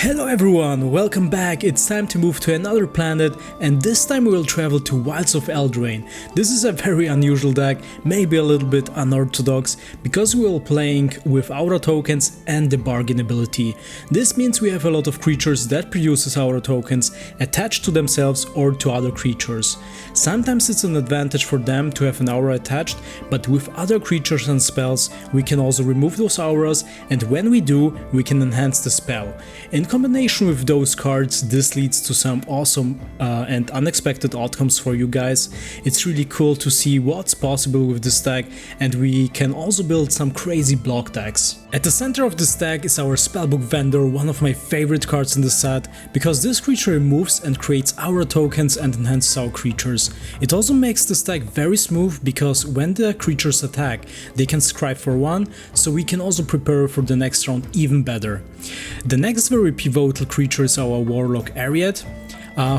Hello everyone, welcome back. It's time to move to another planet, and this time we will travel to Wilds of Eldraine. This is a very unusual deck, maybe a little bit unorthodox, because we will playing with aura tokens and the bargain ability. This means we have a lot of creatures that produces aura tokens attached to themselves or to other creatures. Sometimes it's an advantage for them to have an aura attached, but with other creatures and spells we can also remove those auras, and when we do, we can enhance the spell. In combination with those cards, this leads to some awesome and unexpected outcomes for you guys. It's really cool to see what's possible with this deck, and we can also build some crazy block decks. At the center of this deck is our Spellbook Vendor, one of my favorite cards in the set, because this creature removes and creates aura tokens and enhances our creatures. It also makes this deck very smooth, because when the creatures attack, they can scribe for 1, so we can also prepare for the next round even better. The next very pivotal creature is our Warlock Ariad,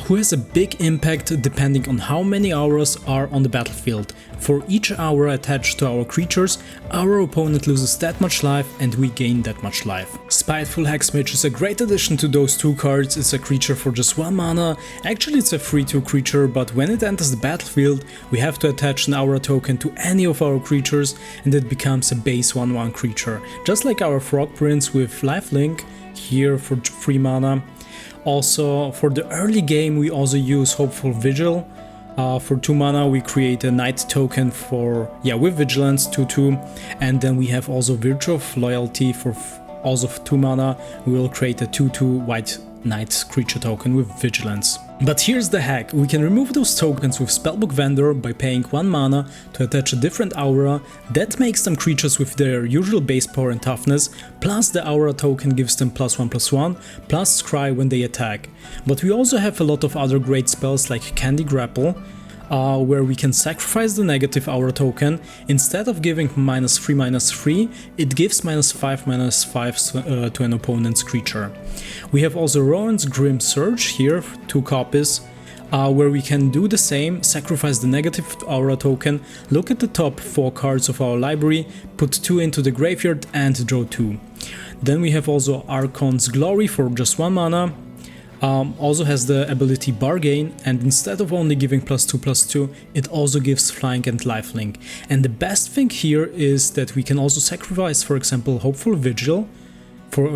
who has a big impact depending on how many auras are on the battlefield. For each aura attached to our creatures, our opponent loses that much life and we gain that much life. Spiteful Hexmage is a great addition to those two cards. It's a creature for just 1 mana. Actually it's a 3/2 creature, but when it enters the battlefield we have to attach an aura token to any of our creatures and it becomes a base 1/1 creature. Just like our Frog Prince with Lifelink here for 3 mana. Also, for the early game we also use Hopeful Vigil. For 2 mana we create a Knight token for, with Vigilance 2/2, and then we have also Virtue of Loyalty for also 2 mana. We will create a 2/2 white Knight creature token with Vigilance. But here's the hack: we can remove those tokens with Spellbook Vendor by paying 1 mana to attach a different aura. That makes them creatures with their usual base power and toughness, plus the aura token gives them +1/+1, plus Scry when they attack. But we also have a lot of other great spells like Candy Grapple, where we can sacrifice the negative aura token. Instead of giving -3/-3, it gives -5/-5 to an opponent's creature. We have also Rowan's Grim Surge here, 2 copies, where we can do the same, sacrifice the negative aura token, look at the top 4 cards of our library, put 2 into the graveyard and draw 2. Then we have also Archon's Glory for just 1 mana. Also has the ability Bargain, and instead of only giving +2/+2, it also gives Flying and Lifelink. And the best thing here is that we can also sacrifice, for example, Hopeful Vigil for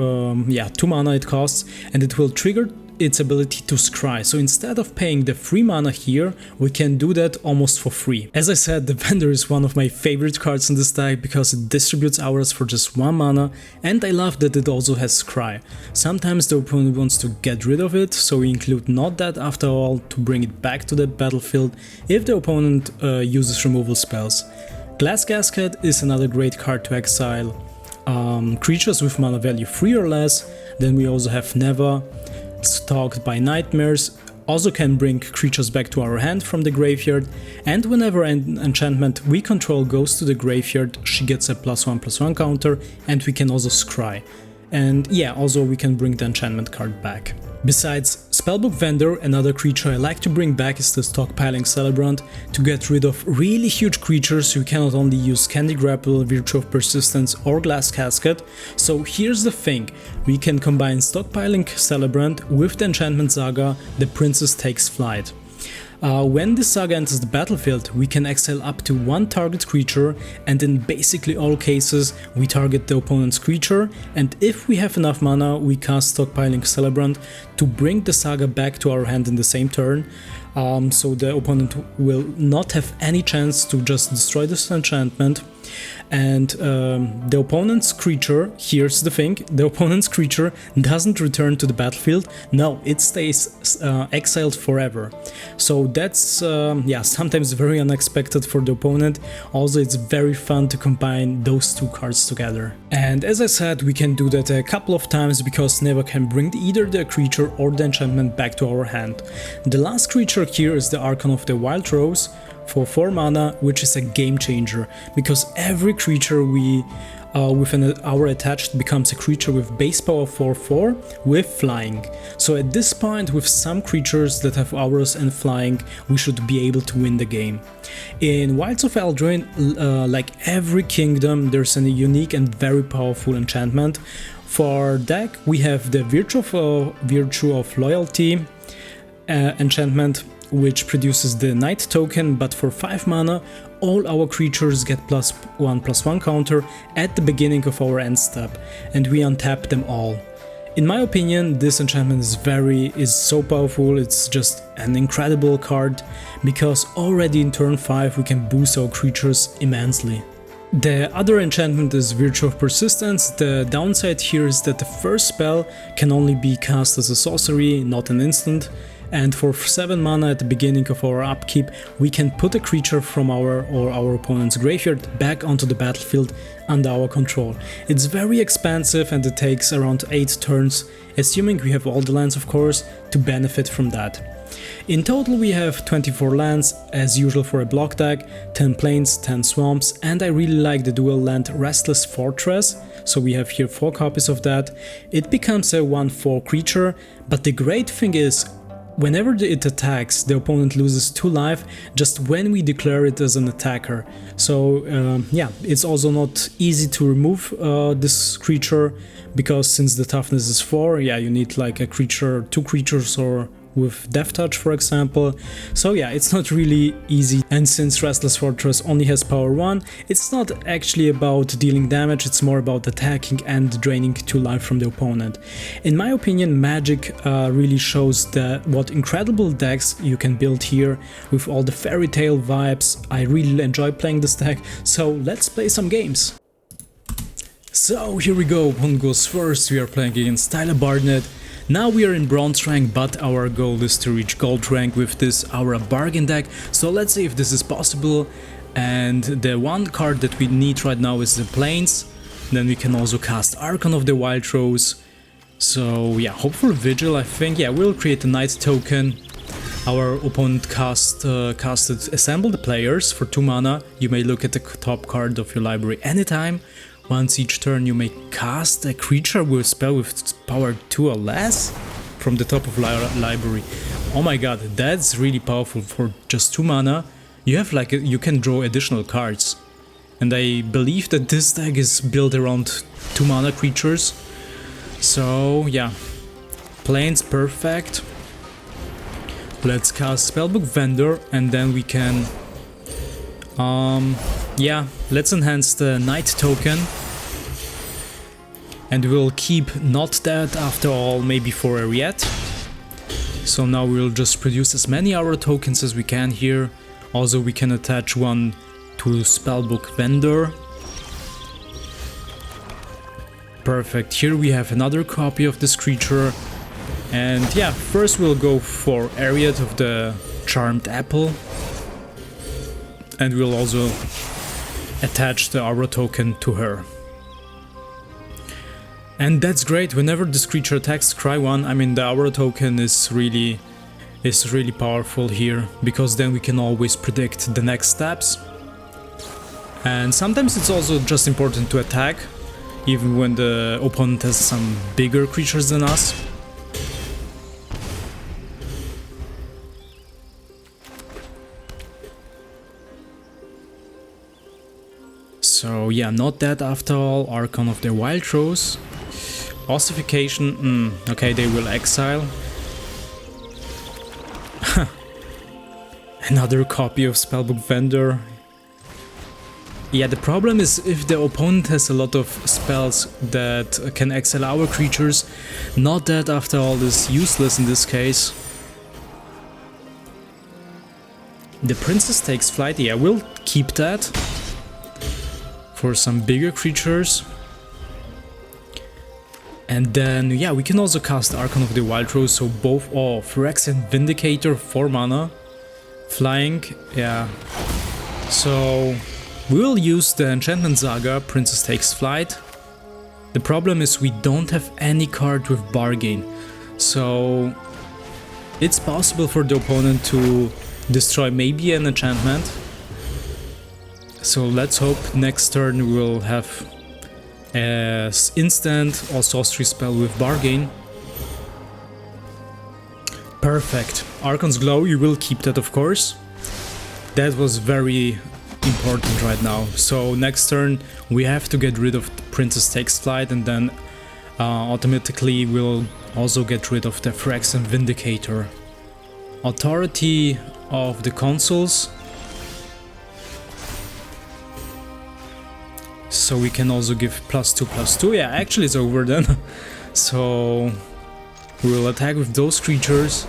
2 mana it costs, and it will trigger its ability to scry. So instead of paying the 3 mana here, we can do that almost for free. As I said, the Vendor is one of my favorite cards in this deck because it distributes auras for just 1 mana, and I love that it also has scry. Sometimes the opponent wants to get rid of it, so we include Not That After All to bring it back to the battlefield if the opponent uses removal spells. Glass Casket is another great card to exile creatures with mana value 3 or less. Then we also have Neva, Stalked by Nightmares, also can bring creatures back to our hand from the graveyard, and whenever an enchantment we control goes to the graveyard, she gets a +1/+1 counter, and we can also scry. And also we can bring the enchantment card back. Besides Spellbook Vendor, another creature I like to bring back is the Stockpiling Celebrant. To get rid of really huge creatures you cannot only use Candy Grapple, Virtue of Persistence or Glass Casket. So here's the thing: we can combine Stockpiling Celebrant with the Enchantment Saga, the Princess Takes Flight. When this saga enters the battlefield, we can exile up to 1 target creature, and in basically all cases we target the opponent's creature, and if we have enough mana we cast Stockpiling Celebrant to bring the saga back to our hand in the same turn. So the opponent will not have any chance to just destroy this enchantment. And the opponent's creature, here's the thing, the opponent's creature doesn't return to the battlefield. No, it stays exiled forever. So that's sometimes very unexpected for the opponent. Also it's very fun to combine those 2 cards together. And as I said, we can do that a couple of times because Neva can bring either the creature or the enchantment back to our hand. The last creature here is the Archon of the Wild Rose for 4 mana, which is a game changer, because every creature we with an aura attached becomes a creature with base power 4/4 with flying. So at this point, with some creatures that have auras and flying, we should be able to win the game. In Wilds of Eldraine, like every kingdom, there's a unique and very powerful enchantment. For our deck, we have the Virtue of Loyalty enchantment, which produces the Knight token, but for 5 mana, all our creatures get +1/+1 counter at the beginning of our end step, and we untap them all. In my opinion, this enchantment is so powerful. It's just an incredible card, because already in turn 5 we can boost our creatures immensely. The other enchantment is Virtue of Persistence. The downside here is that the first spell can only be cast as a sorcery, not an instant. And for 7 mana at the beginning of our upkeep, we can put a creature from our or our opponent's graveyard back onto the battlefield under our control. It's very expensive and it takes around 8 turns, assuming we have all the lands of course, to benefit from that. In total we have 24 lands, as usual for a block deck, 10 plains, 10 swamps, and I really like the dual land Restless Fortress, so we have here 4 copies of that. It becomes a 1/4 creature, but the great thing is, whenever it attacks, the opponent loses 2 life just when we declare it as an attacker. So yeah, it's also not easy to remove this creature, because since the toughness is 4, yeah, you need like a creature, 2 creatures or with Death Touch for example. So yeah, it's not really easy, and since Restless Fortress only has power 1, it's not actually about dealing damage, it's more about attacking and draining 2 life from the opponent. In my opinion, Magic really shows what incredible decks you can build here with all the fairy tale vibes. I really enjoy playing this deck, so let's play some games. So here we go, one goes first. We are playing against Tyler Barnett. Now we are in bronze rank, but our goal is to reach gold rank with this Aura bargain deck, so let's see if this is possible. And the one card that we need right now is the Plains. Then we can also cast Archon of the Wild Rose. So yeah, Hopeful Vigil, I think. Yeah, we'll create a Knight token. Our opponent casted Assemble the Players for 2 mana. You may look at the top card of your library anytime. Once each turn you may cast a creature with spell with power 2 or less from the top of library. Oh my god, that's really powerful. For just 2 mana you have you can draw additional cards. And I believe that this deck is built around 2 mana creatures. So yeah, Plains perfect. Let's cast Spellbook Vendor, and then we can yeah, let's enhance the Knight token, and we'll keep Not Dead after all, maybe for Ariete. So now we'll just produce as many Aura tokens as we can here. Also we can attach one to Spellbook Vendor. Perfect, here we have another copy of this creature. And yeah, first we'll go for Ariete of the Charmed Apple. And we'll also attach the Aura token to her. And that's great. Whenever this creature attacks, cry 1. I mean, the Aura token is really powerful here, because then we can always predict the next steps. And sometimes it's also just important to attack, even when the opponent has some bigger creatures than us. So yeah, Not Dead after all, Archon of the Wild Rose. Ossification, okay, they will exile. Another copy of Spellbook Vendor. Yeah, the problem is if the opponent has a lot of spells that can exile our creatures, Not Dead after all is useless in this case. The Princess Takes Flight, yeah, we'll keep that for some bigger creatures. And then, yeah, we can also cast Archon of the Wild Rose, so both, oh, Phyrexian Vindicator, 4 mana, flying, yeah. So, we will use the Enchantment Saga, Princess Takes Flight. The problem is we don't have any card with Bargain, so it's possible for the opponent to destroy maybe an enchantment. So let's hope next turn we'll have an instant or sorcery spell with Bargain. Perfect. Archon's Glow, you will keep that of course. That was very important right now. So next turn we have to get rid of Princess Takes Flight, and then automatically will also get rid of the Phyrexian Vindicator. Authority of the consoles. So we can also give +2/+2. Yeah, actually it's over then. So we'll attack with those creatures.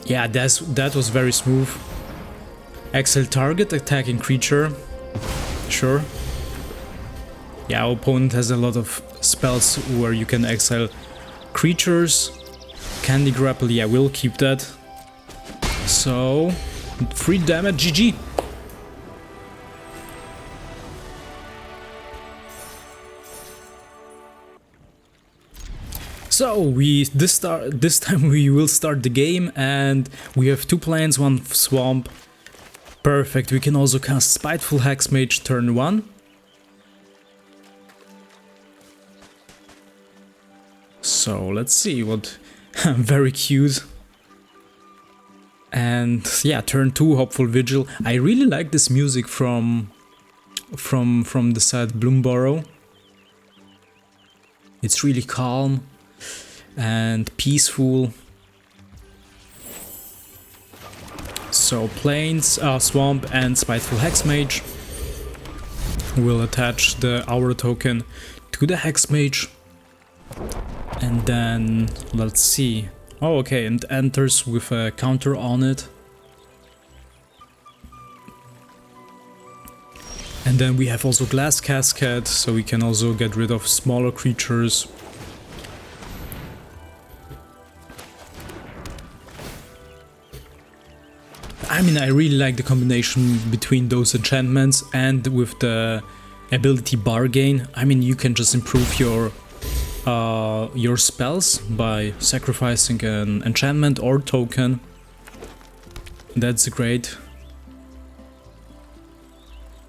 Yeah, that was very smooth. Exile target attacking creature. Sure. Yeah, our opponent has a lot of spells where you can exile creatures. Candy Grapple, yeah, we'll keep that. So, 3 damage, GG. So this time we will start the game, and we have 2 planes, 1 swamp. Perfect. We can also cast Spiteful Hexmage turn 1. So let's see what. Very cute. And yeah, turn 2 Hopeful Vigil. I really like this music from the set Bloomburrow. It's really calm and peaceful. So plains, swamp and Spiteful Hexmage. We'll attach the Aura token to the Hexmage. And then let's see. Oh, okay, and enters with a counter on it. And then we have also Glass Cascade, so we can also get rid of smaller creatures. I mean, I really like the combination between those enchantments and with the ability Bargain. I mean, you can just improve your spells by sacrificing an enchantment or token. That's great.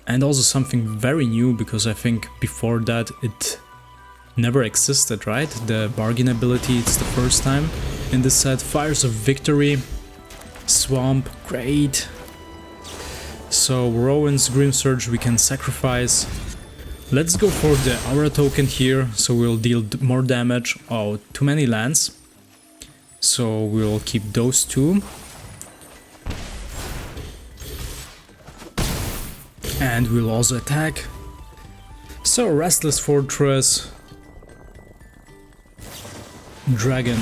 And also something very new, because I think before that it never existed, right? The Bargain ability, it's the first time in this set. Fires of Victory. Swamp, great. So Rowan's Grim Surge we can sacrifice. Let's go for the Aura token here, so we'll deal more damage. Oh, too many lands. So we'll keep those 2. And we'll also attack. So Restless Fortress. Dragon.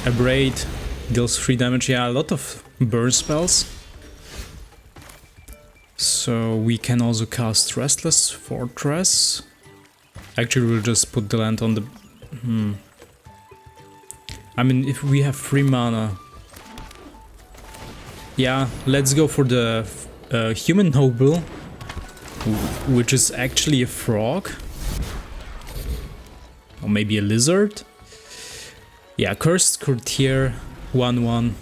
Abrade. Deals 3 damage. Yeah, a lot of burn spells. So we can also cast Restless Fortress. Actually, we'll just put the land on the... I mean, if we have 3 mana... Yeah, let's go for the Human Noble, which is actually a frog. Or maybe a lizard. Yeah, Cursed Courtier, 1/1.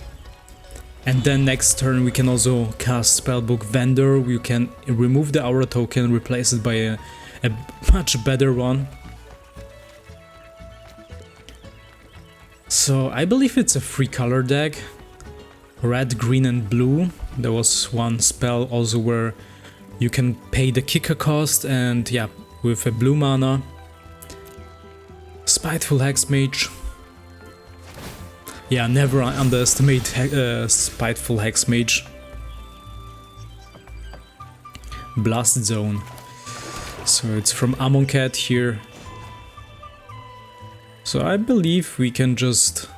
And then next turn we can also cast Spellbook Vendor. We can remove the Aura token, replace it by a much better one. So I believe it's a 3-color deck. Red, green and blue. There was one spell also where you can pay the kicker cost, and yeah, with a blue mana. Spiteful Hexmage. Yeah, never underestimate Spiteful Hexmage. Blast Zone. So it's from Amonkhet here. So I believe we can just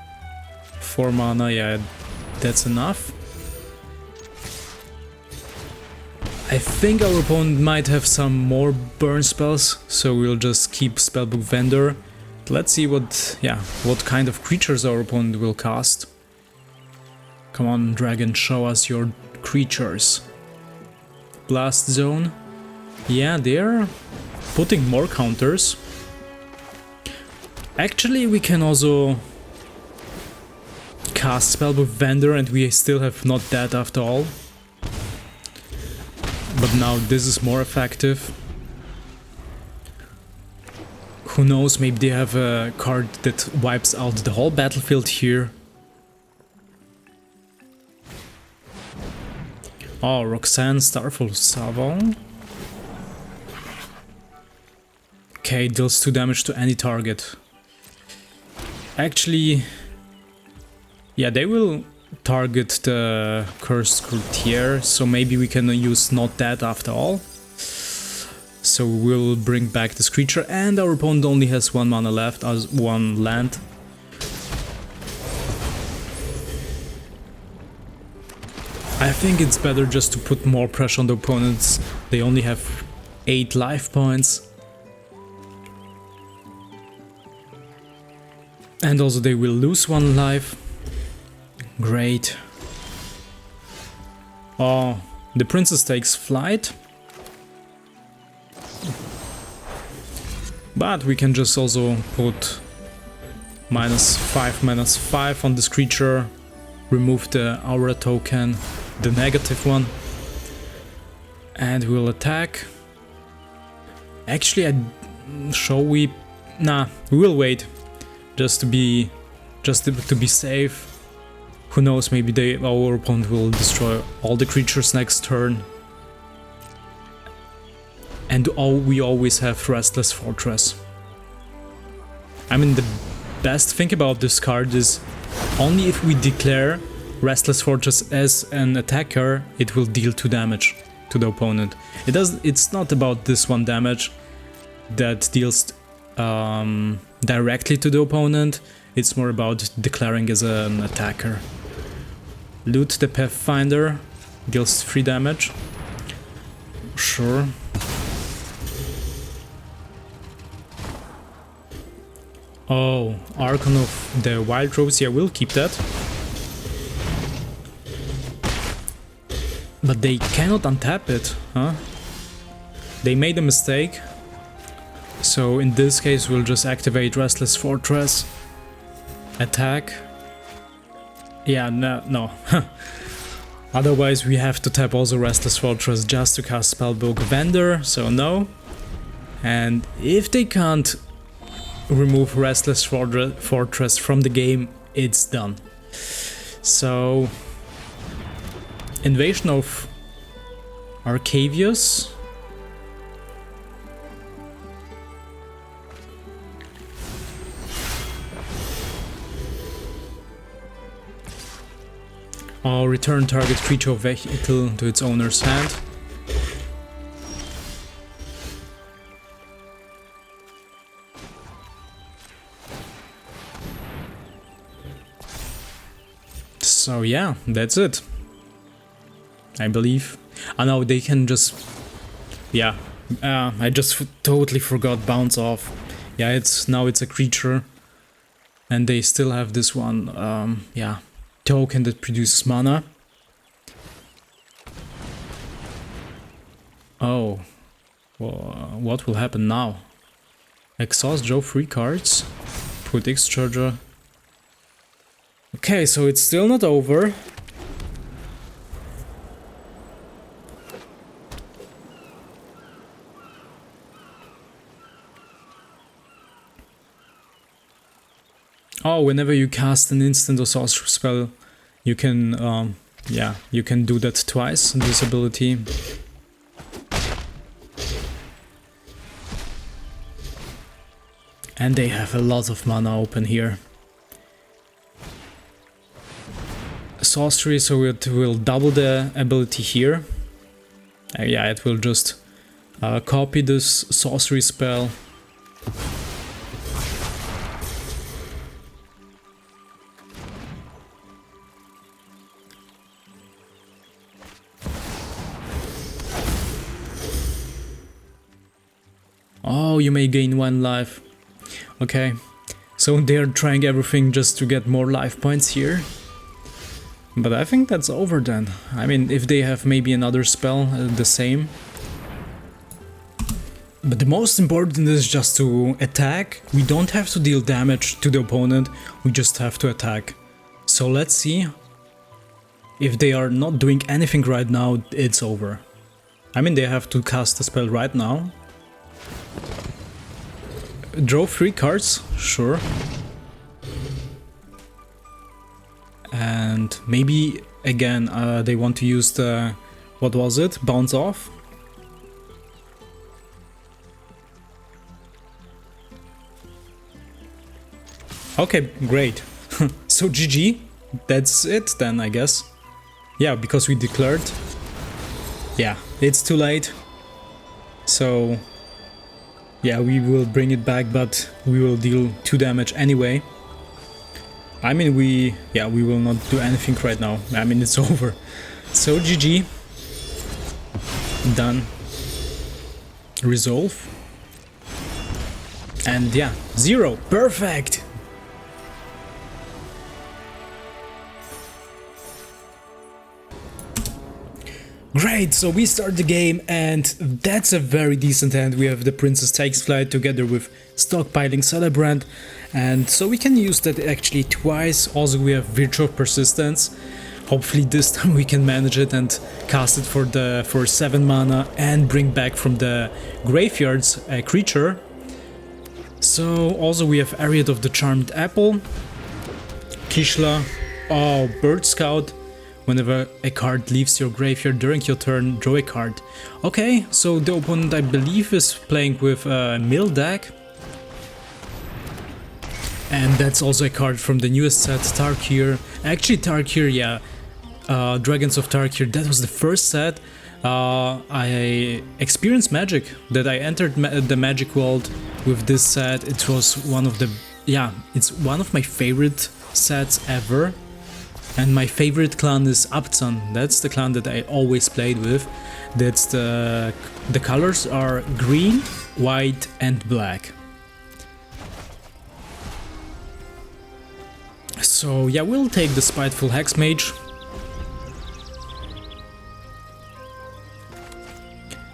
4 mana, yeah, that's enough. I think our opponent might have some more burn spells, so we'll just keep Spellbook Vendor. Let's see what kind of creatures our opponent will cast. Come on, dragon, show us your creatures. Blast Zone. Yeah, they're putting more counters. Actually, we can also cast Spellbook Vendor and we still have not that after all. But now this is more effective. Who knows, maybe they have a card that wipes out the whole battlefield here. Oh, Roxanne, Starfall Savon. Okay, deals 2 damage to any target. Actually, yeah, they will target the Cursed Courtier, so maybe we can use not that after all. So we'll bring back this creature, and our opponent only has 1 mana left, as 1 land. I think it's better just to put more pressure on the opponents. They only have 8 life points. And also they will lose 1 life. Great. Oh, the princess takes flight. But we can just also put -5/-5 on this creature. Remove the aura token, the negative one. And we'll attack. Actually, we will wait. Just to be safe. Who knows, maybe our opponent will destroy all the creatures next turn. And we always have Restless Fortress. I mean, the best thing about this card is only if we declare Restless Fortress as an attacker, it will deal 2 damage to the opponent. It's not about this 1 damage that deals directly to the opponent. It's more about declaring as an attacker. Loot the Pathfinder, deals 3 damage. Sure. Oh, Archon of the Wild Rose, yeah, we'll keep that. But they cannot untap it, huh? They made a mistake. So in this case we'll just activate Restless Fortress. Attack. Yeah, no. Otherwise we have to tap also Restless Fortress just to cast Spellbook Vendor, so no. And if they can't remove Restless Fortress from the game, it's done. So, Invasion of Arcavius. Or return target creature or vehicle to its owner's hand. So yeah, that's it. I believe. I know they can just... Yeah, I just totally forgot Bounce Off. Yeah, now it's a creature. And they still have this one, yeah, token that produces mana. Oh, well, what will happen now? Exhaust, draw 3 cards, put X-Charger. Okay, so it's still not over. Oh, whenever you cast an instant or sorcery spell, you can, yeah, you can do that twice, this ability. And they have a lot of mana open here. Sorcery, so it will double the ability here. Yeah, it will just copy this sorcery spell. Oh, you may gain 1 life. Okay, so they're trying everything just to get more life points here. But I think that's over then. I mean, if they have maybe another spell, the same. But the most important is just to attack. We don't have to deal damage to the opponent, we just have to attack. So let's see. If they are not doing anything right now, it's over. I mean, they have to cast a spell right now. Draw 3 cards, sure. And maybe again they want to use the, what was it, Bounce Off. Okay, great. So GG, that's it then, I guess. Yeah, because we declared. Yeah, it's too late. So yeah, we will bring it back, but we will deal 2 damage anyway. I mean, we will not do anything right now. I mean, it's over. So GG. Done. Resolve. And yeah, 0. Perfect! Great, so we start the game and that's a very decent hand. We have the Princess Takes Flight together with Stockpiling Celebrant, and so we can use that actually twice. Also we have Virtue of Persistence. Hopefully this time we can manage it and cast it for 7 mana and bring back from the graveyards a creature. So also we have Ariad of the Charmed Apple, Kishla, oh, Bird Scout. Whenever a card leaves your graveyard during your turn, draw a card. Okay, so the opponent I believe is playing with a mill deck. And that's also a card from the newest set, Tarkir. Actually Tarkir, yeah, Dragons of Tarkir, that was the first set. I experienced Magic, that I entered the Magic world with this set. It was one of the, yeah, it's one of my favorite sets ever. And my favorite clan is Abzan. That's the clan that I always played with. That's the colors are green, white and black. So yeah, we'll take the Spiteful Hexmage.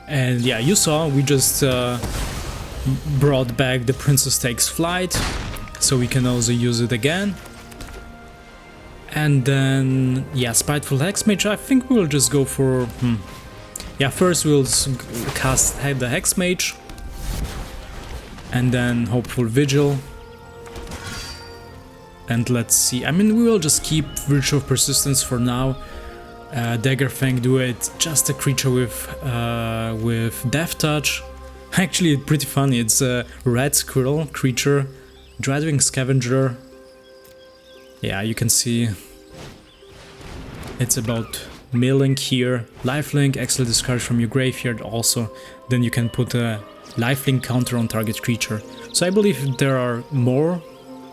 And yeah, you saw we just brought back the Princess Takes Flight, so we can also use it again. And then, yeah, Spiteful Hexmage, I think we'll just go for... Yeah, first we'll cast the Hexmage. And then Hopeful Vigil. And let's see, I mean, we will just keep Virtue of Persistence for now. Daggerfang do it, just a creature with Death Touch. Actually, pretty funny, it's a red squirrel creature. Dreadwing Scavenger. Yeah, you can see it's about milling here. Lifelink, exile discard from your graveyard also. Then you can put a lifelink counter on target creature. So I believe there are more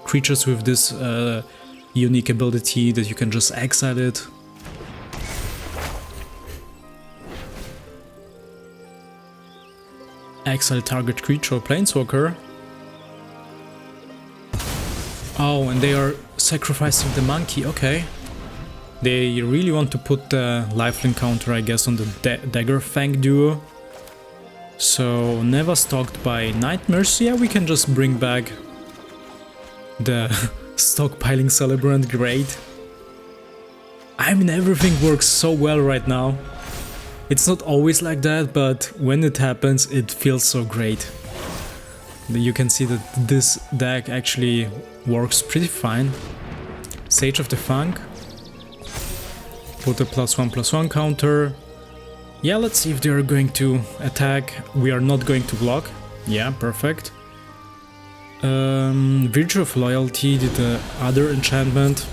creatures with this unique ability that you can just exile it. Exile target creature or planeswalker. Oh, and they are sacrificing the monkey, okay. They really want to put the lifelink counter, I guess, on the Daggerfang duo. So, never stalked by Nightmares. Yeah, we can just bring back the Stockpiling Celebrant, great. I mean, everything works so well right now. It's not always like that, but when it happens, it feels so great. You can see that this deck actually works pretty fine. Sage of the Funk. Put a +1/+1 counter. Yeah, let's see if they are going to attack. We are not going to block. Yeah, perfect. Virtue of Loyalty did the other enchantment.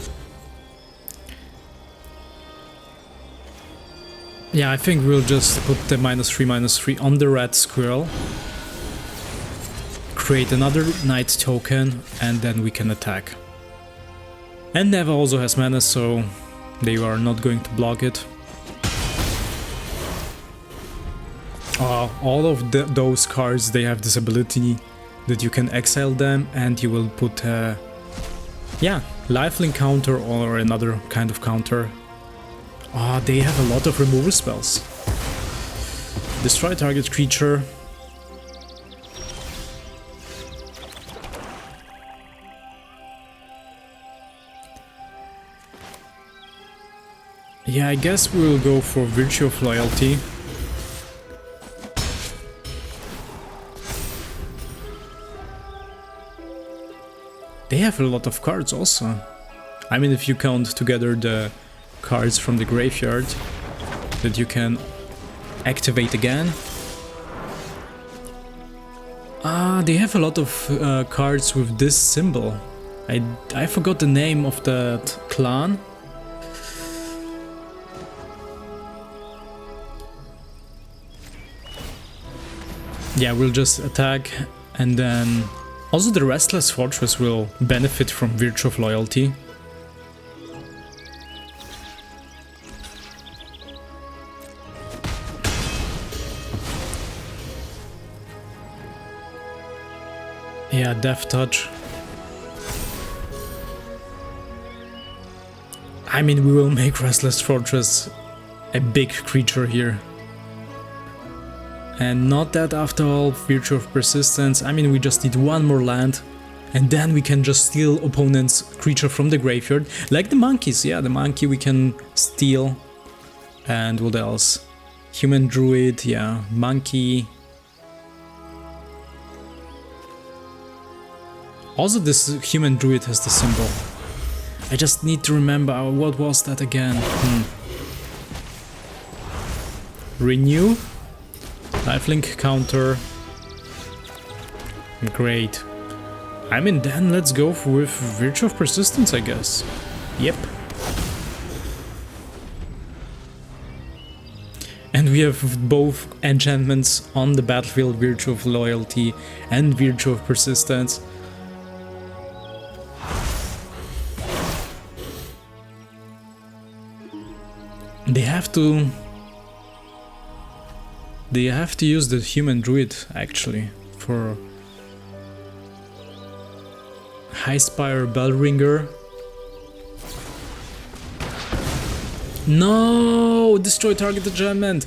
Yeah, I think we'll just put the -3/-3 on the red squirrel. Create another night token and then we can attack. And Neva also has mana, so they are not going to block it. All of those cards, they have this ability that you can exile them and you will put a, yeah, lifelink counter or another kind of counter. They have a lot of removal spells. Destroy target creature. Yeah, I guess we will go for Virtue of Loyalty. They have a lot of cards also. I mean, if you count together the cards from the graveyard that you can activate again. They have a lot of cards with this symbol. I forgot the name of that clan. Yeah, we'll just attack, and then also the Restless Fortress will benefit from Virtue of Loyalty. Yeah, Death Touch. I mean, we will make Restless Fortress a big creature here. And not that after all, Virtue of Persistence. I mean, we just need one more land, and then we can just steal opponent's creature from the graveyard. Like the monkeys, yeah, the monkey we can steal. And what else? Human Druid, yeah, monkey. Also, this Human Druid has the symbol. I just need to remember, what was that again? Renew. Lifelink counter. Great. I mean, then let's go with Virtue of Persistence, I guess. Yep. And we have both enchantments on the battlefield, Virtue of Loyalty and Virtue of Persistence. They have to use the Human Druid, actually, for High Spire Bellringer. No! Destroy target enchantment!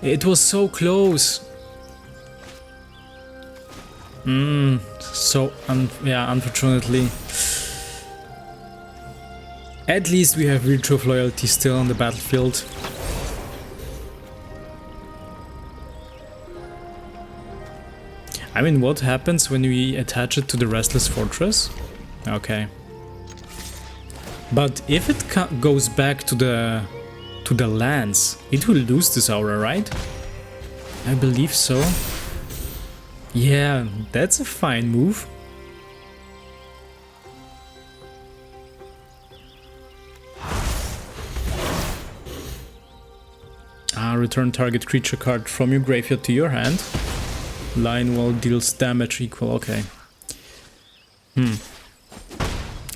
It was so close! Yeah, unfortunately. At least we have Virtue of Loyalty still on the battlefield. I mean, what happens when we attach it to the Restless Fortress? Okay. But if it goes back to the lands, it will lose this aura, right? I believe so. Yeah, that's a fine move. Return target creature card from your graveyard to your hand. Line wall deals damage equal, okay.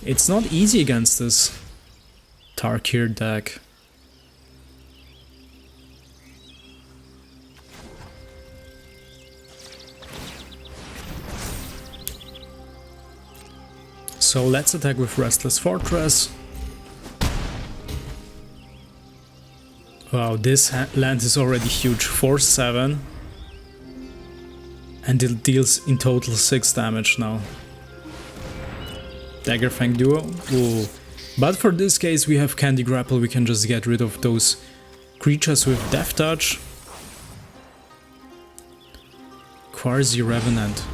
It's not easy against this Tarkir deck. So let's attack with Restless Fortress. Wow, this land is already huge, 4/7. And it deals in total 6 damage now. Dagger Fang Duo. Ooh. But for this case we have Candy Grapple, we can just get rid of those creatures with Death Touch. Quasi Revenant.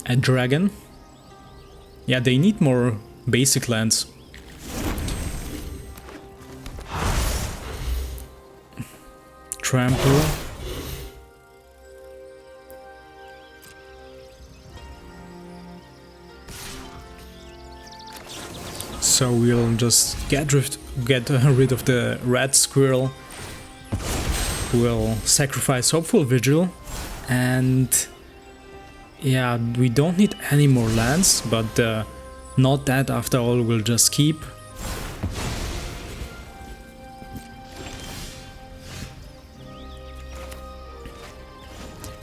A dragon. Yeah, they need more basic lands. Trample. So we'll just get rid of the red squirrel. We'll sacrifice Hopeful Vigil, and yeah, we don't need any more lands, but not that after all, we'll just keep.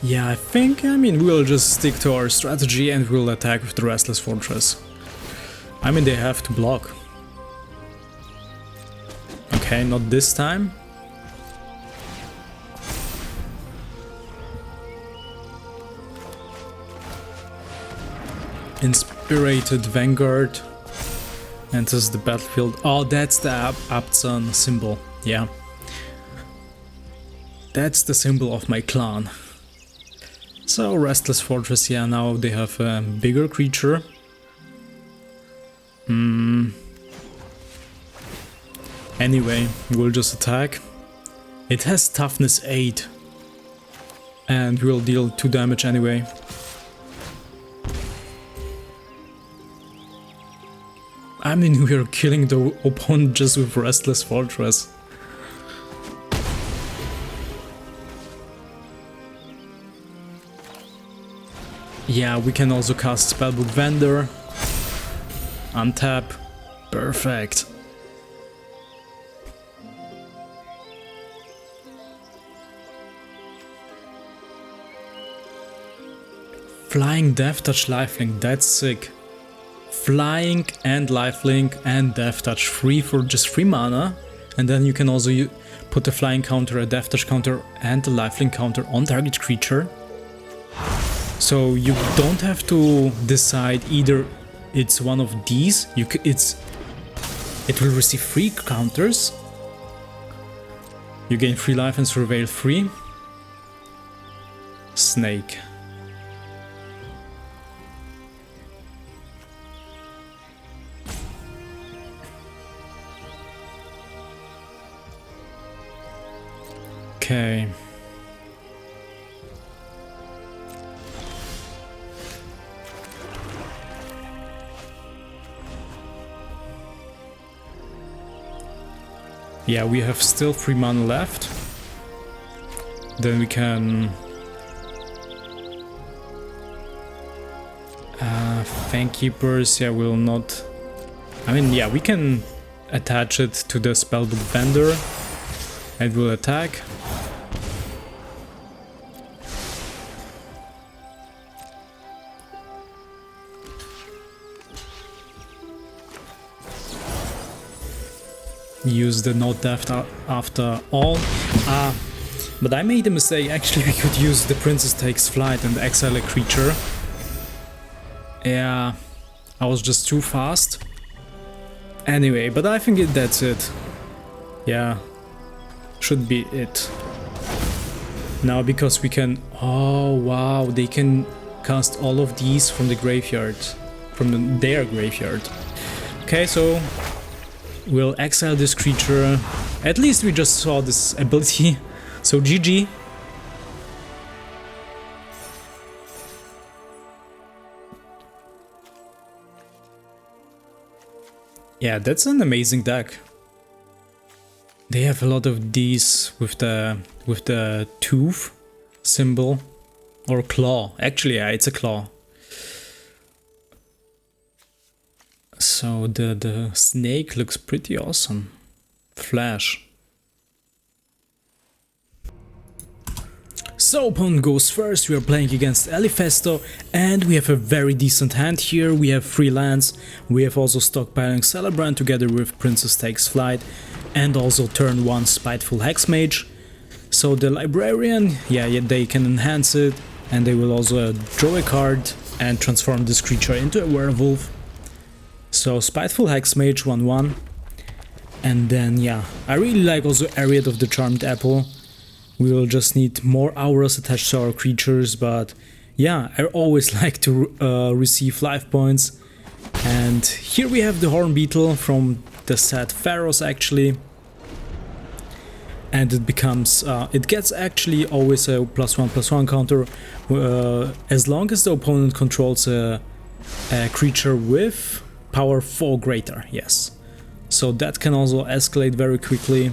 Yeah, I mean, we'll just stick to our strategy and we'll attack with the Restless Fortress. I mean, they have to block. Okay, not this time. Inspirited Vanguard enters the battlefield. Oh, that's the Abzan symbol. Yeah. That's the symbol of my clan. So, Restless Fortress, yeah, now they have a bigger creature. Anyway, we'll just attack. It has toughness 8. And we'll deal 2 damage anyway. I mean, we are killing the opponent just with Restless Fortress. Yeah, we can also cast Spellbook Vendor. Untap. Perfect. Flying Death Touch Lifelink, that's sick. Flying and Lifelink and Death Touch free for just 3 mana. And then you can also put a Flying counter, a Death Touch counter and a Lifelink counter on target creature. So you don't have to decide either it's one of these, it will receive 3 counters. You gain 3 life and surveil 3. Snake. Okay. Yeah, we have still 3 mana left. Then we can... Fangkeepers, yeah, will not... I mean, yeah, we can attach it to the Spellbook Vendor. It will attack. Use the no death after all. But I made a mistake. Actually, we could use the Princess Takes Flight and exile a creature. Yeah, I was just too fast. Anyway, but I think that's it. Yeah, should be it. Now, because we can... Oh, wow, they can cast all of these from the graveyard. From their graveyard. Okay, so... we'll exile this creature. At least we just saw this ability. So GG. Yeah, that's an amazing deck. They have a lot of these with the tooth symbol or claw. Actually, yeah, it's a claw. So the snake looks pretty awesome. Flash. So opponent goes first, we are playing against Elifesto and we have a very decent hand here. We have 3 lands, we have also stockpiling Celebrant together with Princess Takes Flight and also turn 1 Spiteful Hexmage. So the Librarian, yeah, they can enhance it and they will also draw a card and transform this creature into a werewolf. So Spiteful Hexmage 1/1, and then yeah, I really like also Ariad of the Charmed Apple. We will just need more auras attached to our creatures, but yeah, I always like to receive life points. And here we have the Horn Beetle from the set Pharaohs actually, and it becomes it gets actually always a +1/+1 counter as long as the opponent controls a creature with power 4 greater, yes. So that can also escalate very quickly.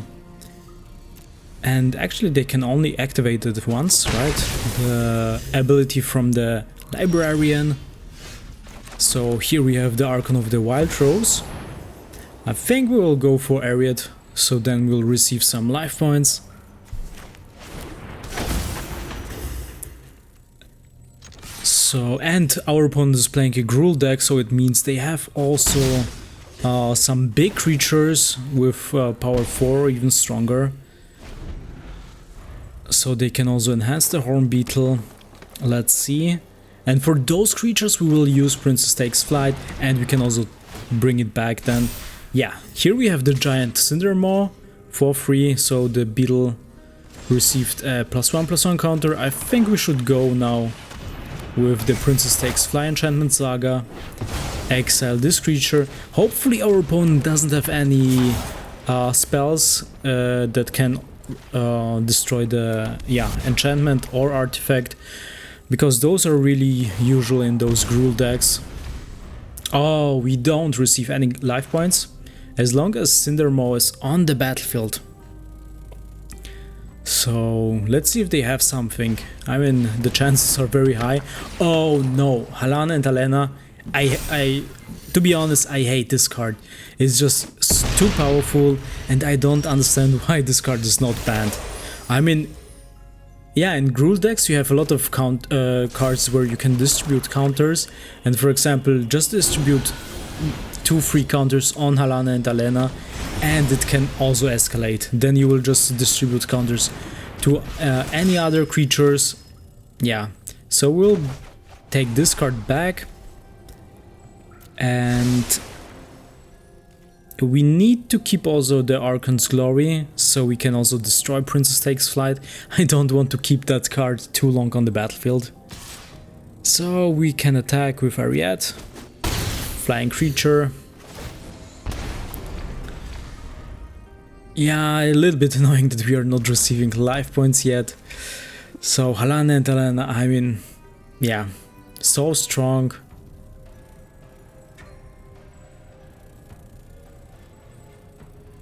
And actually they can only activate it once, right? The ability from the Librarian. So here we have the Archon of the Wild Rose. I think we will go for Ariad, so then we'll receive some life points. So, and our opponent is playing a Gruul deck, so it means they have also some big creatures with power 4 or even stronger. So they can also enhance the Horn Beetle. Let's see. And for those creatures we will use Princess Takes Flight, and we can also bring it back then. Yeah, here we have the Giant Cindermaw for free, so the beetle received a +1/+1 counter. I think we should go now with the Princess Takes Fly Enchantment Saga, exile this creature. Hopefully our opponent doesn't have any spells that can destroy the enchantment or artifact, because those are really usual in those Gruul decks. Oh, we don't receive any life points as long as Cindermaw is on the battlefield. So let's see if they have something. I mean, the chances are very high. Oh no, Halana and Alena. To be honest, I hate this card. It's just too powerful, and I don't understand why this card is not banned. I mean, yeah, in Gruul decks you have a lot of cards where you can distribute counters, and for example, just distribute 2 free counters on Halana and Alena, and it can also escalate. Then you will just distribute counters to any other creatures. Yeah, so we'll take this card back, and we need to keep also the Archon's Glory, so we can also destroy Princess Takes Flight. I don't want to keep that card too long on the battlefield. So we can attack with Ariette, flying creature. Yeah, a little bit annoying that we are not receiving life points yet. So Halana and Alena, I mean, yeah, so strong.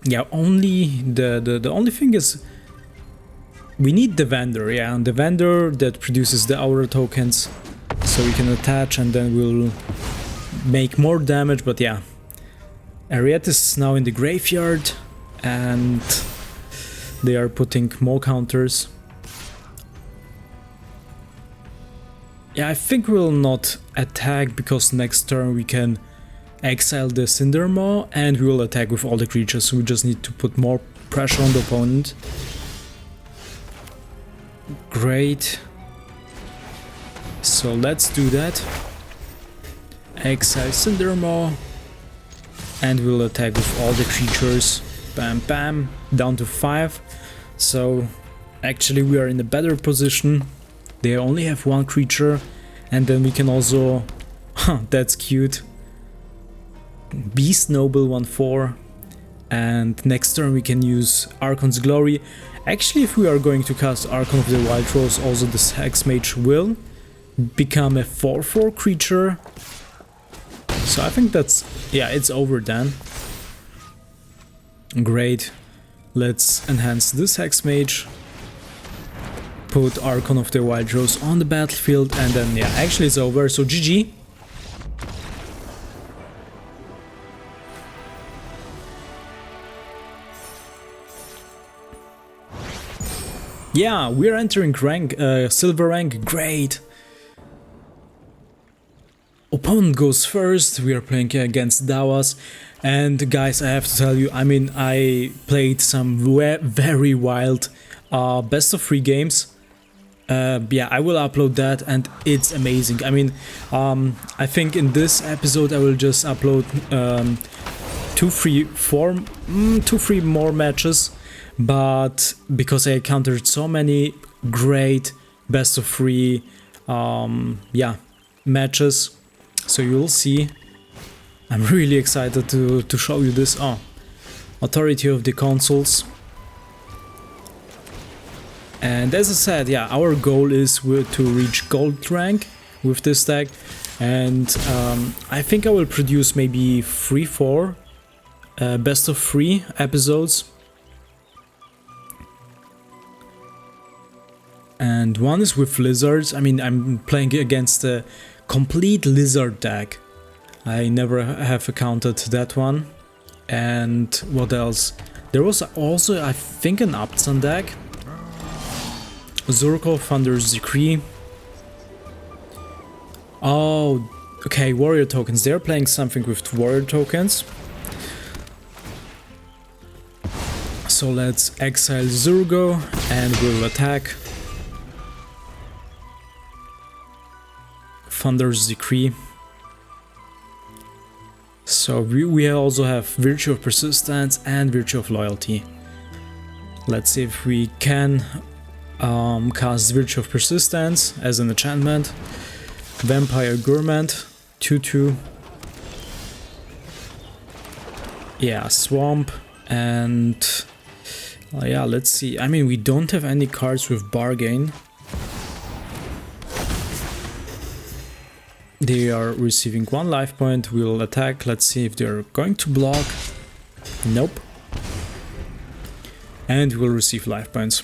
Yeah, only the only thing is we need the vendor, yeah, the vendor that produces the aura tokens, so we can attach and then we'll make more damage. But yeah, Ariette is now in the graveyard and they are putting more counters. Yeah, I think we'll not attack because next turn we can exile the Cindermaw and we will attack with all the creatures, so we just need to put more pressure on the opponent. Great. So let's do that. Exile Cindermaw and we'll attack with all the creatures. Bam bam, down to 5. So actually we are in a better position. They only have 1 creature, and then we can also, that's cute, Beast Noble 1/4, and next turn we can use Archon's Glory. Actually, if we are going to cast Archon of the Wild Rose, also this Hex Mage will become a 4/4 creature. So I think that's, yeah, it's over then. Great. Let's enhance this Hex Mage, put Archon of the Wild Rose on the battlefield, and then, yeah, actually it's over, so GG. Yeah, we're entering rank, silver rank, great. Opponent goes first, we are playing against Dawas, and guys, I have to tell you, I mean, I played some very wild best of 3 games. Yeah, I will upload that and it's amazing. I mean, I think in this episode I will just upload 2-3 more matches. But because I encountered so many great best of 3 yeah, matches, so you'll see. I'm really excited to show you this. Oh, Authority of the Consuls. And as I said, yeah, our goal is to reach gold rank with this deck, and I think I will produce maybe 3-4 best of 3 episodes. And one is with lizards. I mean, I'm playing against a complete lizard deck. I never have encountered that one. And what else? There was also, I think, an Upton deck. Zurkov, Thunder's Decree. Oh, okay, warrior tokens. They're playing something with warrior tokens. So let's exile Zurgo and we'll attack. Thunder's Decree. So we also have Virtue of Persistence and Virtue of Loyalty. Let's see if we can cast Virtue of Persistence as an enchantment. Vampire Gourmand, 2/2. Yeah, Swamp, and yeah, let's see. I mean, we don't have any cards with Bargain. They are receiving 1 life point. We'll attack. Let's see if they're going to block. Nope. And we'll receive life points.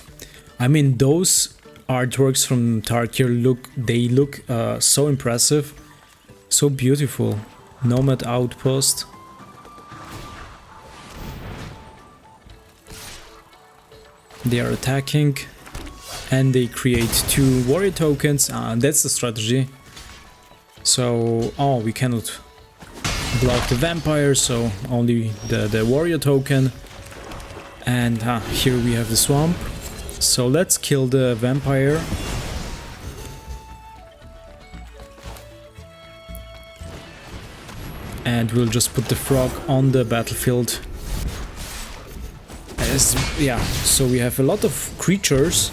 I mean, those artworks from Tarkir look so impressive, so beautiful. Nomad Outpost. They are attacking, and they create 2 warrior tokens. That's the strategy. So, oh, we cannot block the vampire, so only the warrior token. And here we have the swamp. So let's kill the vampire. And we'll just put the frog on the battlefield. Yeah, so we have a lot of creatures.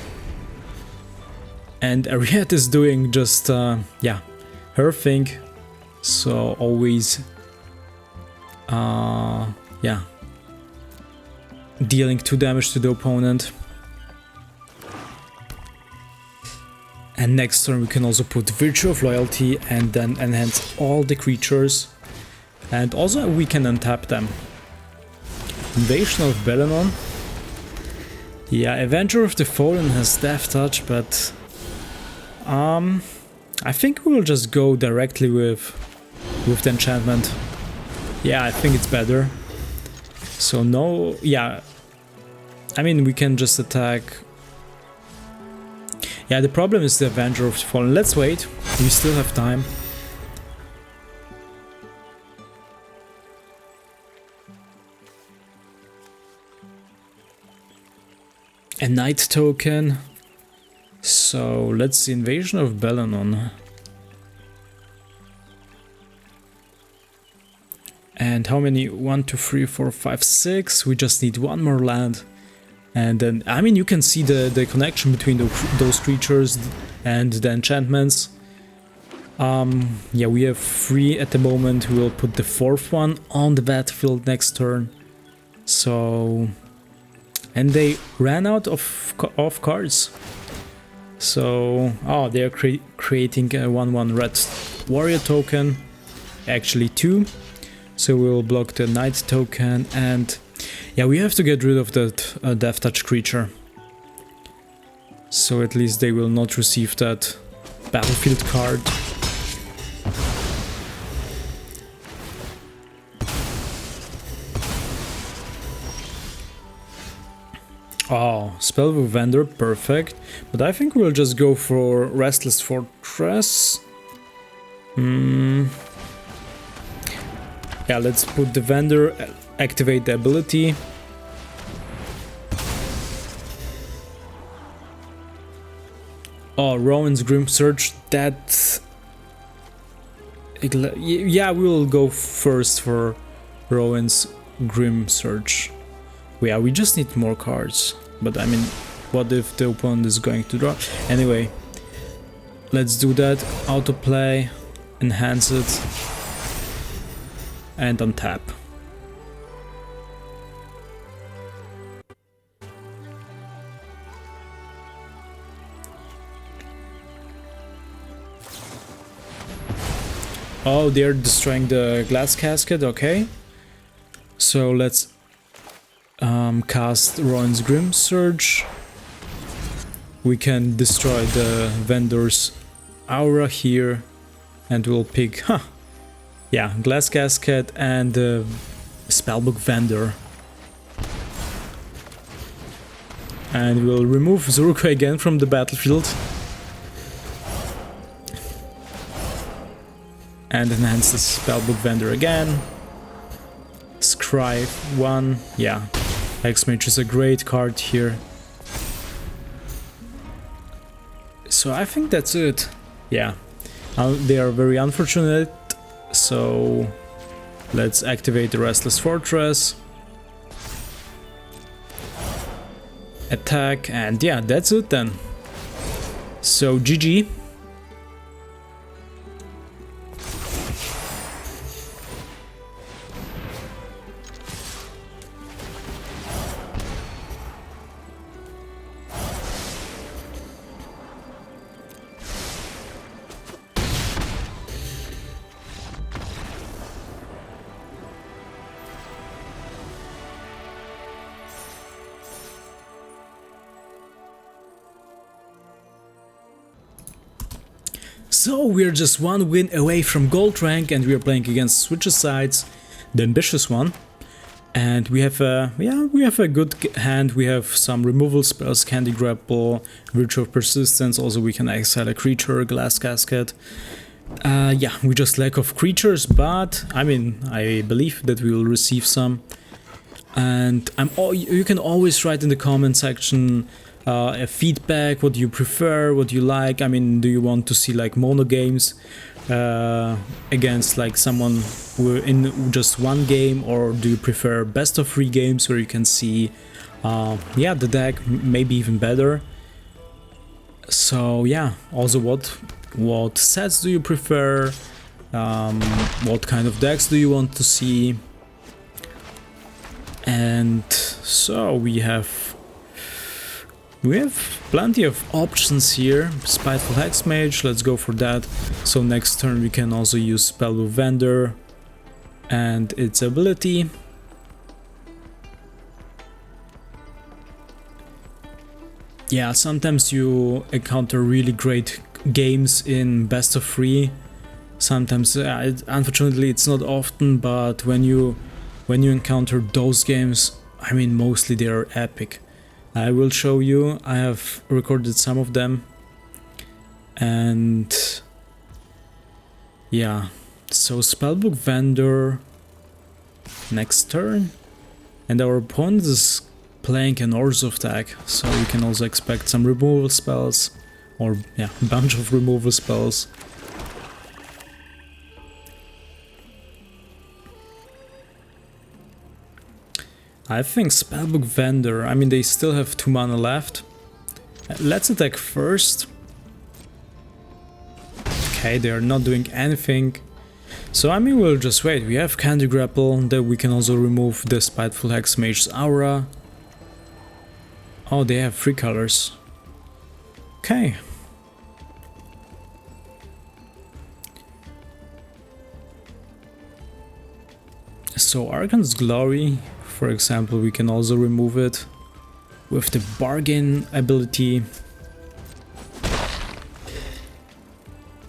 And Ariette is doing just, yeah, her thing. So always, yeah, dealing 2 damage to the opponent. And next turn we can also put Virtue of Loyalty and then enhance all the creatures. And also we can untap them. Invasion of Belenon. Yeah, Avenger of the Fallen has Death Touch, but I think we'll just go directly with the enchantment. Yeah, I think it's better. So no, yeah, I mean we can just attack. Yeah, the problem is the Avenger of the Fallen. Let's wait, we still have time. A Knight token. So let's see, Invasion of Belenon. And how many? 1, 2, 3, 4, 5, 6. We just need 1 more land. And then, I mean, you can see the connection between those creatures and the enchantments. Yeah, we have 3 at the moment. We will put the 4th one on the battlefield next turn. So, and they ran out of cards. So, oh, they are creating a 1/1 red warrior token. Actually 2. So we will block the knight token, and yeah, we have to get rid of that Death Touch creature. So at least they will not receive that battlefield card. Oh, Spellbook Vendor, perfect. But I think we'll just go for Restless Fortress. Yeah, let's put the vendor, activate the ability. Oh, Rowan's Grim Search, that... Yeah, we'll go first for Rowan's Grim Search. Yeah, we just need more cards. But I mean, what if the opponent is going to draw? Anyway, let's do that. Autoplay, enhance it. And untap. Oh, they're destroying the glass casket, okay. So let's cast Rowan's Grim Surge. We can destroy the vendor's aura here, and we'll pick, yeah, Glass Casket and Spellbook Vendor. And we'll remove Zuruka again from the battlefield. And enhance the Spellbook Vendor again. Scribe 1, yeah. X-Mage is a great card here. So I think that's it. Yeah. They are very unfortunate. So let's activate the Restless Fortress. Attack, and yeah, that's it then. So GG. So we're just one win away from gold rank, and we are playing against Switcher Sides, the ambitious one. And we have a good hand. We have some removal spells, Candy Grapple, Virtue of Persistence. Also we can exile a creature, Glass Casket. Yeah, we just lack of creatures, but I mean, I believe that we will receive some. And you can always write in the comment section a feedback, what you prefer, what you like. I mean, do you want to see like mono games against like someone who in just one game, or do you prefer best of 3 games where you can see yeah, the deck maybe even better? So yeah, also what sets do you prefer, what kind of decks do you want to see? And so we have plenty of options here. Spiteful Hexmage, let's go for that. So next turn we can also use Spellbook Vendor and its ability. Yeah, sometimes you encounter really great games in best of 3. Sometimes, unfortunately, it's not often, but when you encounter those games, I mean, mostly they are epic. I will show you. I have recorded some of them, and yeah. So Spellbook Vendor next turn, and our opponent is playing an Orzhov deck, so you can also expect some removal spells, or yeah, a bunch of removal spells. I think Spellbook Vendor, I mean, they still have 2 mana left. Let's attack first. Okay, they are not doing anything. So I mean, we'll just wait. We have Candy Grapple, that we can also remove the Spiteful Hexmage's aura. Oh, they have 3 colors. Okay. So Archon's Glory, for example, we can also remove it with the Bargain ability.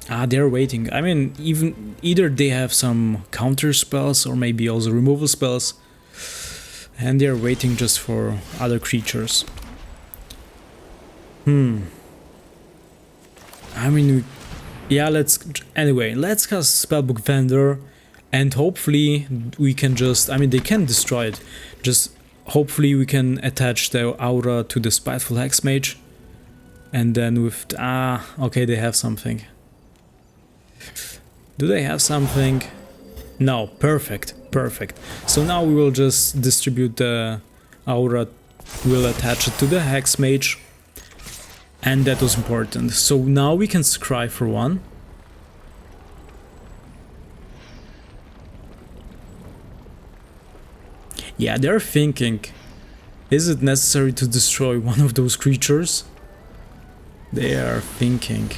Ah, they're waiting. I mean, either they have some counter spells or maybe also removal spells, and they're waiting just for other creatures. I mean, yeah, let's cast Spellbook Vendor, and hopefully we can just, I mean, they can destroy it, just hopefully we can attach the aura to the Spiteful Hexmage, and then with, okay, they have something. Do they have something? No, perfect. So now we will just distribute the aura, we'll attach it to the Hexmage, and that was important. So now we can scry for 1. Yeah, they're thinking, is it necessary to destroy one of those creatures? They are thinking.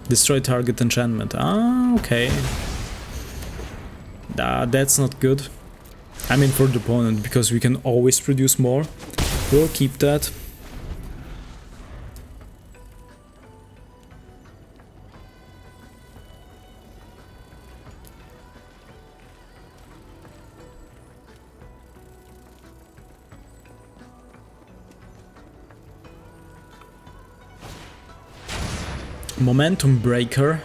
Destroy target enchantment. Ah, okay. That's not good. I mean, for the opponent, because we can always produce more. We'll keep that. Momentum Breaker.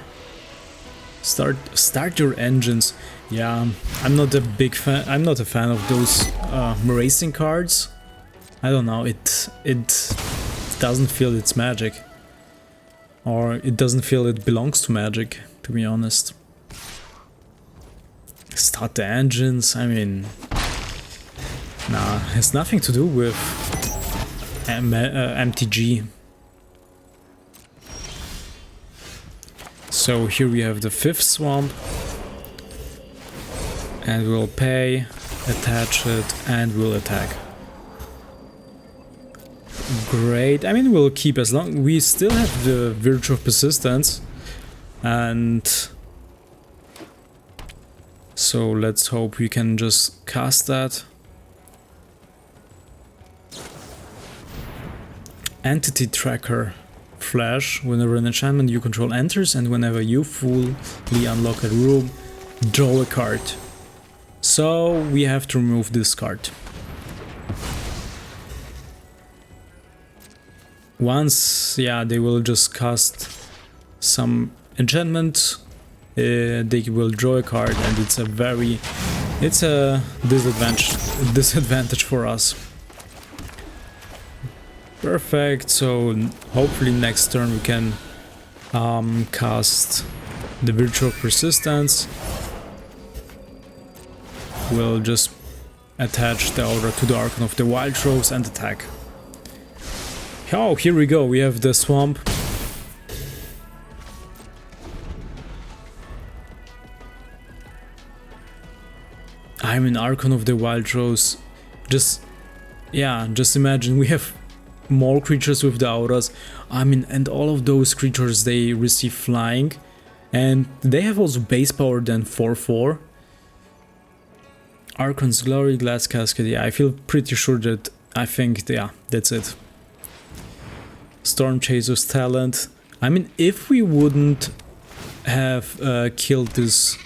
Start your engines. Yeah, I'm not a big fan. I'm not a fan of those racing cards. I don't know. It doesn't feel its magic, or it doesn't feel it belongs to Magic. To be honest. Start the engines. I mean, nah, it has nothing to do with MTG. So here we have the 5th swamp, and we'll pay, attach it, and we'll attack. Great. I mean, we'll keep as long. We still have the Virtue of Persistence, and so let's hope we can just cast that. Entity Tracker flash. Whenever an enchantment you control enters and whenever you fully unlock a room, draw a card. So we have to remove this card. Once, yeah, they will just cast some enchantment, they will draw a card, and it's a disadvantage for us. Perfect, so hopefully next turn we can cast the Virtual Persistence. We'll just attach the aura to the Archon of the Wild Rose and attack. Oh, here we go, we have the swamp. I'm an Archon of the Wild Rose. Just imagine we have more creatures with the auras. I mean, and all of those creatures, they receive flying. And they have also base power than 4/4. Archon's Glory, Glass Cascade, yeah, I feel pretty sure that, yeah, that's it. Storm Chaser's Talent. I mean, if we wouldn't have killed this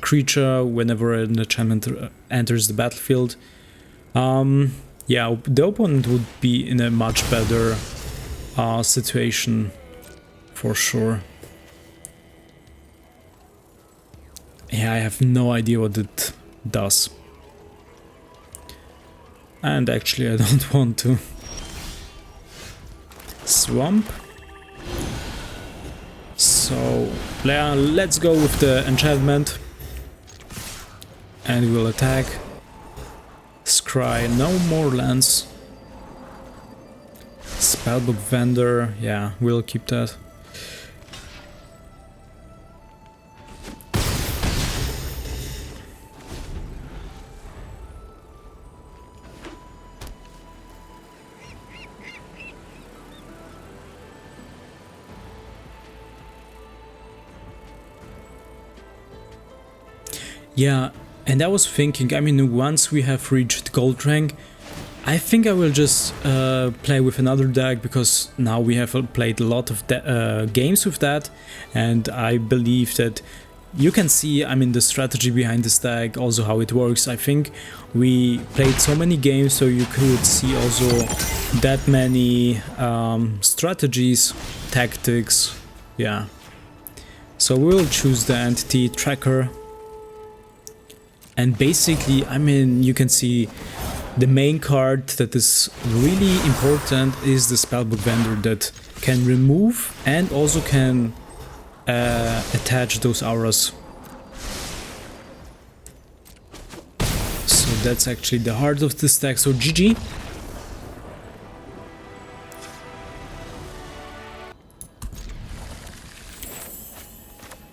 creature whenever an enchantment enters the battlefield, yeah, the opponent would be in a much better situation, for sure. Yeah, I have no idea what it does. And actually I don't want to. Swamp. So, yeah, let's go with the enchantment. And we'll attack. Scry, no more lands. Spellbook Vendor, yeah, we'll keep that. Yeah, and I was thinking, I mean, once we have reached gold rank, I think I will just play with another deck, because now we have played a lot of games with that, and I believe that you can see, I mean, the strategy behind this deck, also how it works. I think we played so many games, so you could see also that many strategies, tactics, yeah. So we'll choose the entity tracker. And basically, I mean, you can see the main card that is really important is the Spellbook Vendor, that can remove and also can attach those auras. So that's actually the heart of this deck, so GG.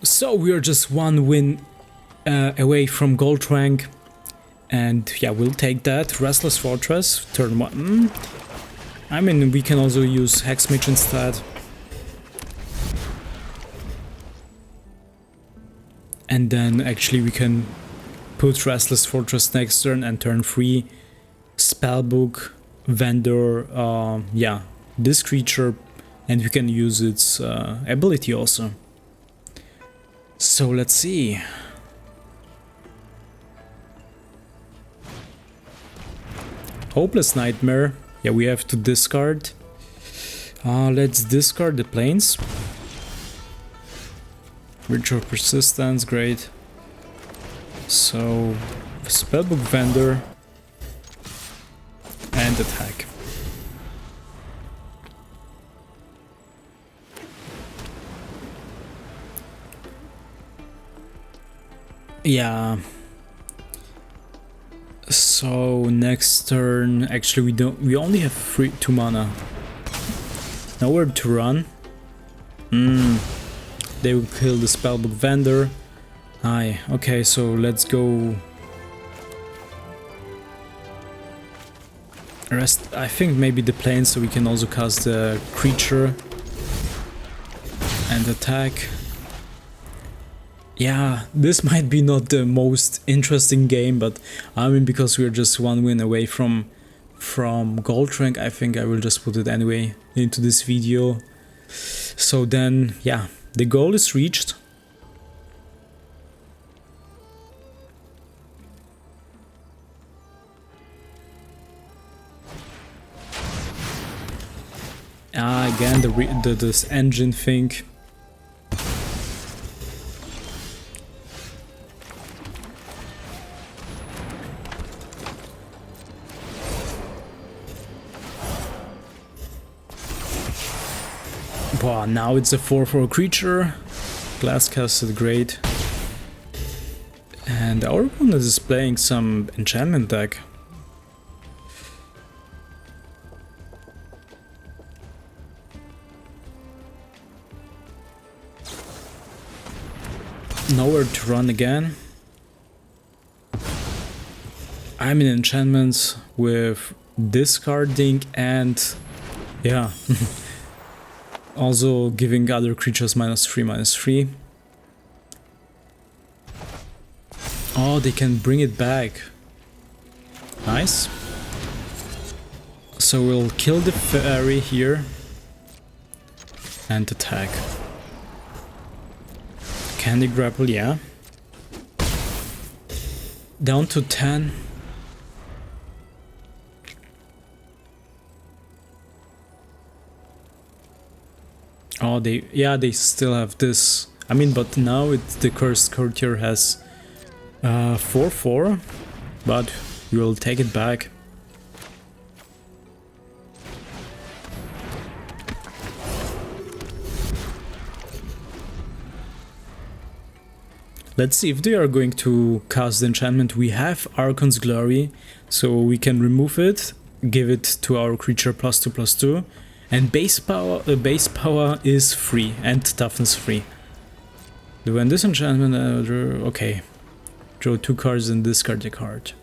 So we are just one win away from gold rank, and yeah, we'll take that. Restless Fortress, turn 1. I mean, we can also use Hexmage instead. And then actually we can put Restless Fortress next turn, and turn 3 Spellbook Vendor, yeah, this creature, and we can use its ability also. So let's see. Hopeless Nightmare. Yeah, we have to discard. Let's discard the planes. Virtual Persistence, great. So, Spellbook Vendor. And attack. Yeah. So next turn, actually we only have 2 mana. Nowhere to run. They will kill the Spellbook Vendor. Aye, okay, so let's go. Rest, I think maybe the plane, so we can also cast the creature and attack. Yeah, this might be not the most interesting game, but I mean, because we're just one win away from from gold rank, I think I will just put it anyway into this video. So then, yeah, the goal is reached. Again, this engine thing. Wow, now it's a 4/4 creature. Glass casted, great. And our opponent is playing some enchantment deck. Nowhere to run again. I'm in enchantments with discarding and yeah. Also giving other creatures -3/-3. Oh, they can bring it back. Nice. So we'll kill the fairy here and attack. Candy grapple, yeah. Down to 10. Oh, they still have this. I mean, but now the cursed courtier has 4/4, but we'll take it back. Let's see if they are going to cast the enchantment. We have Archon's Glory, so we can remove it, give it to our creature +2/+2, and base power is free and toughness free. When this enchantment, okay, draw 2 cards and discard a card.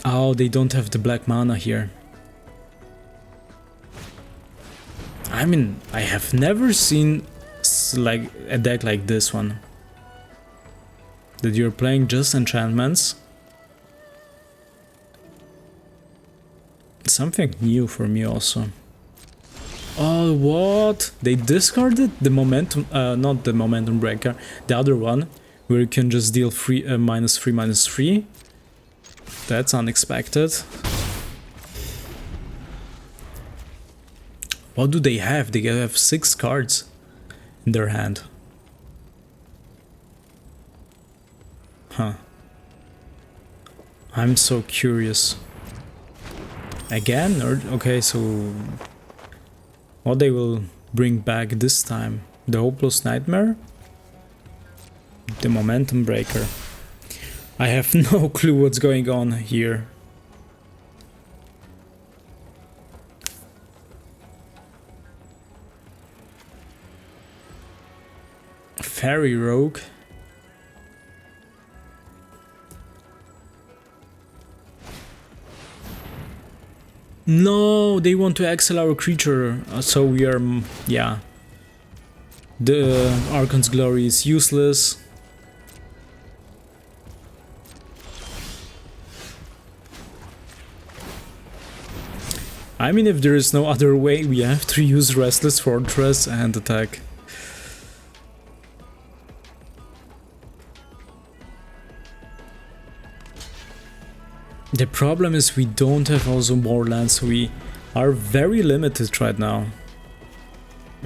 Oh, they don't have the black mana here. I mean, I have never seen like a deck like this one. That you're playing just enchantments. Something new for me also. Oh, what? They discarded the momentum, not the momentum breaker, the other one, where you can just deal -3/-3. That's unexpected. What do they have? They have 6 cards in their hand. Huh. I'm so curious. Again? Or, okay, so what they will bring back this time? The Hopeless Nightmare? The Momentum Breaker. I have no clue what's going on here. Fairy Rogue. No, they want to exile our creature, so we are, yeah. The Archon's Glory is useless. I mean, if there is no other way, we have to use Restless Fortress and attack. The problem is we don't have also more lands, we are very limited right now.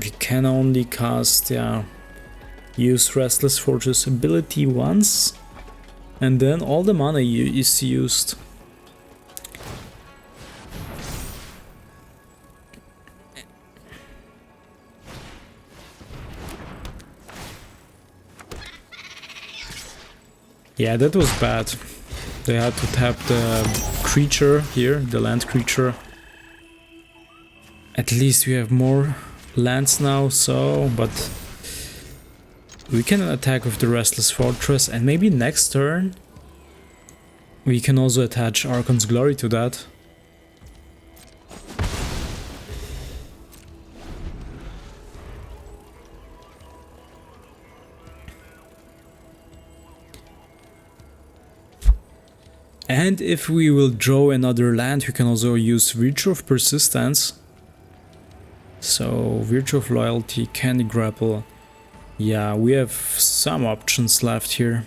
We can only cast, yeah, use Restless Fortress ability once, and then all the mana is used. Yeah, that was bad. They had to tap the creature here, the land creature. At least we have more lands now, so, but we can attack with the Restless Fortress, and maybe next turn we can also attach Archon's Glory to that. And if we will draw another land, we can also use Virtue of Persistence. So, Virtue of Loyalty, Candy Grapple. Yeah, we have some options left here.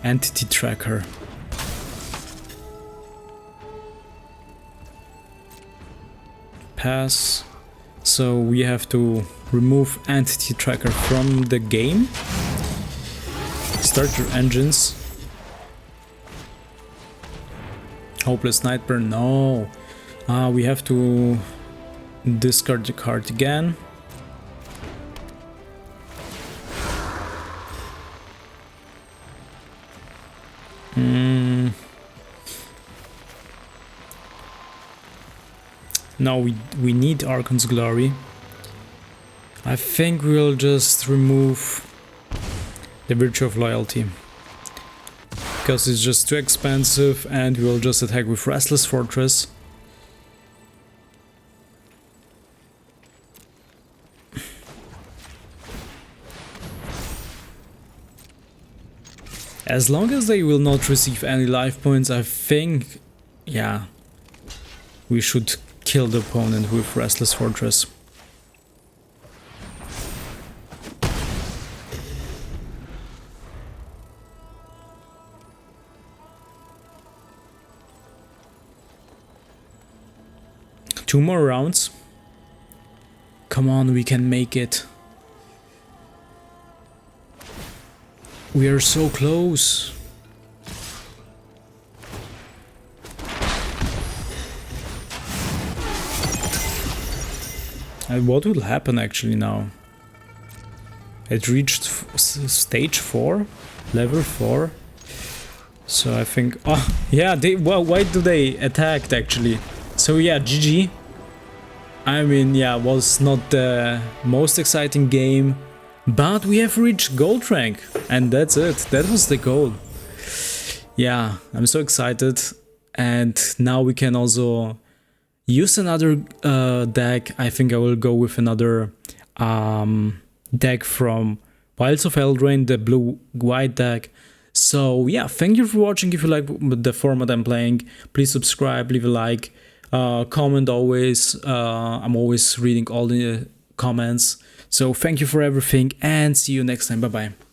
Entity Tracker. Pass. So we have to remove Entity Tracker from the game. Start your engines. Hopeless Nightburn, no. We have to discard the card again. No, we need Archon's Glory. I think we'll just remove the Virtue of Loyalty, because it's just too expensive, and we'll just attack with Restless Fortress. As long as they will not receive any life points, I think, yeah, we should kill the opponent with Restless Fortress. Two more rounds. Come on, we can make it. We are so close. And what will happen actually now? It reached stage 4, level 4. So I think, oh yeah, well, why do they attacked actually? So yeah, GG. I mean, yeah, was not the most exciting game, but we have reached gold rank, and that's it. That was the goal. Yeah, I'm so excited, and now we can also use another deck. I think I will go with another deck from Wilds of Eldraine, the blue-white deck. So yeah, thank you for watching. If you like the format I'm playing, please subscribe, leave a like. Comment always. I'm always reading all the comments. So thank you for everything, and see you next time. Bye bye.